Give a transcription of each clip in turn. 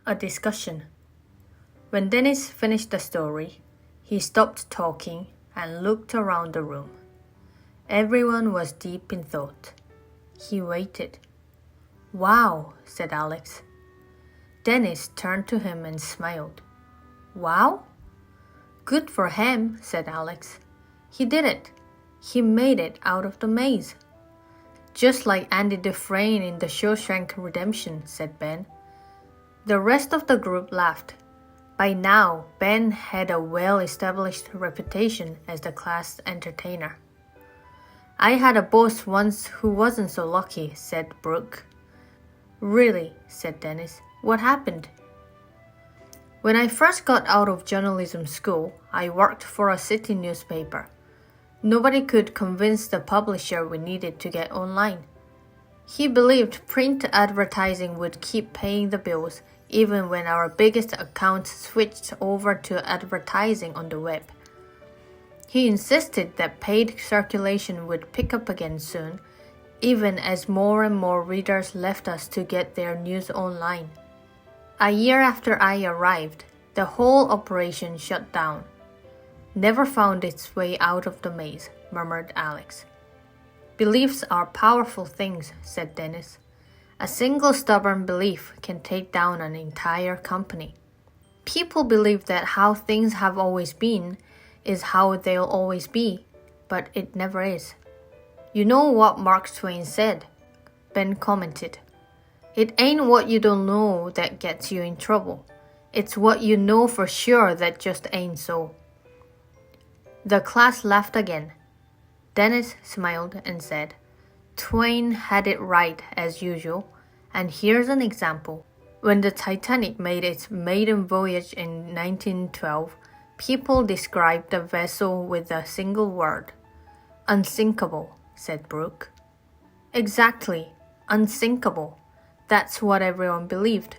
A discussion. When Dennis finished the story, he stopped talking and looked around the room. Everyone was deep in thought. He waited. "Wow," said Alex. Dennis turned to him and smiled. "Wow? Good for him," said Alex. "He did it. He made it out of the maze." "Just like Andy Dufresne in The Shawshank Redemption," said Ben. The rest of the group laughed. By now, Ben had a well-established reputation as the class entertainer. "I had a boss once who wasn't so lucky," said Brooke. "Really?" said Dennis. "What happened?" "When I first got out of journalism school, I worked for a city newspaper. Nobody could convince the publisher we needed to get online. He believed print advertising would keep paying the bills even when our biggest account switched over to advertising on the web. He insisted that paid circulation would pick up again soon, even as more and more readers left us to get their news online. A year after I arrived, the whole operation shut down. Never found its way out of the maze," murmured Alex. "Beliefs are powerful things," said Dennis. "A single stubborn belief can take down an entire company. People believe that how things have always been is how they'll always be, but it never is." "You know what Mark Twain said," Ben commented. "It ain't what you don't know that gets you in trouble. It's what you know for sure that just ain't so." The class laughed again. Dennis smiled and said, "Twain had it right as usual, and here's an example. When the Titanic made its maiden voyage in 1912, people described the vessel with a single word. Unsinkable," said Brooke. "Exactly, unsinkable. That's what everyone believed.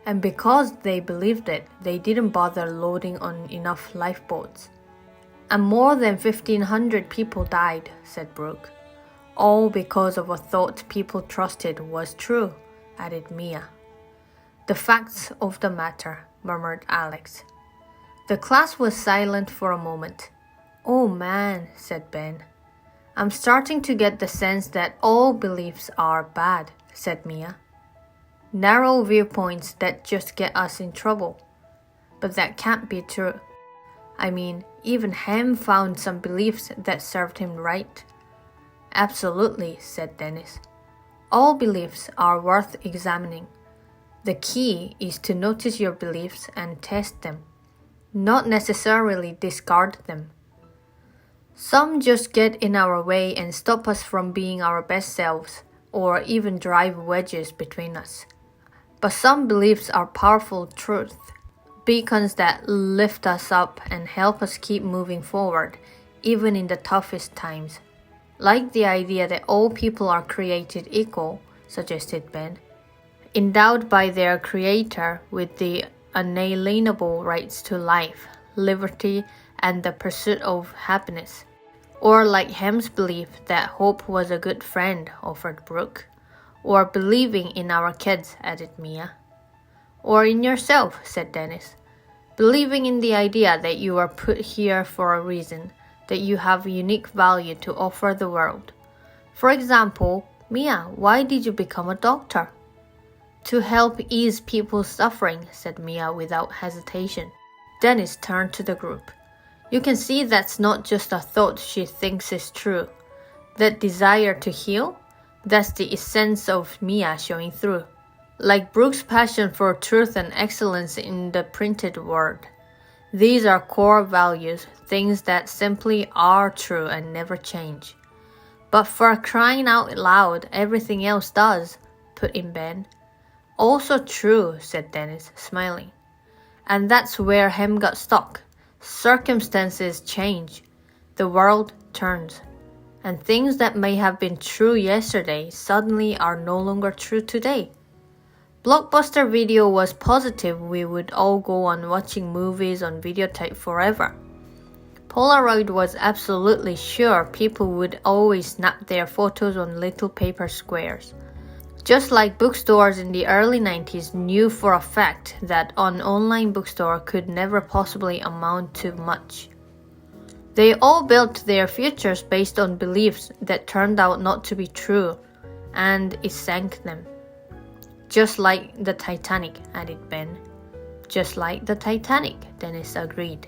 And because they believed it, they didn't bother loading on enough lifeboats. And more than 1,500 people died," said Brooke. "All because of a thought people trusted was true," added Mia. "The facts of the matter," murmured Alex. The class was silent for a moment. "Oh man," said Ben. "I'm starting to get the sense that all beliefs are bad," said Mia. "Narrow viewpoints that just get us in trouble. But that can't be true. I mean, even Ham found some beliefs that served him right." "Absolutely," said Dennis. "All beliefs are worth examining. The key is to notice your beliefs and test them, not necessarily discard them. Some just get in our way and stop us from being our best selves, or even drive wedges between us. But some beliefs are powerful truths, beacons that lift us up and help us keep moving forward, even in the toughest times. Like the idea that all people are created equal," suggested Ben, "endowed by their creator with the unalienable rights to life, liberty, and the pursuit of happiness. Or like Ham's belief that hope was a good friend," offered Brooke. "Or believing in our kids," added Mia. "Or in yourself," said Dennis. "Believing in the idea that you are put here for a reason, that you have unique value to offer the world. For example, Mia, why did you become a doctor?" "To help ease people's suffering," said Mia without hesitation. Dennis turned to the group. "You can see that's not just a thought she thinks is true. That desire to heal, that's the essence of Mia showing through. Like Brooke's passion for truth and excellence in the printed word. These are core values, things that simply are true and never change." "But for crying out loud, everything else does," put in Ben. "Also true," said Dennis, smiling. "And that's where Hem got stuck. Circumstances change. The world turns. And things that may have been true yesterday suddenly are no longer true today. Blockbuster Video was positive we would all go on watching movies on videotape forever. Polaroid was absolutely sure people would always snap their photos on little paper squares. Just like bookstores in the early 90s knew for a fact that an online bookstore could never possibly amount to much. They all built their futures based on beliefs that turned out not to be true, and it sank them. Just like the Titanic, added Ben. Just like the Titanic, Dennis agreed.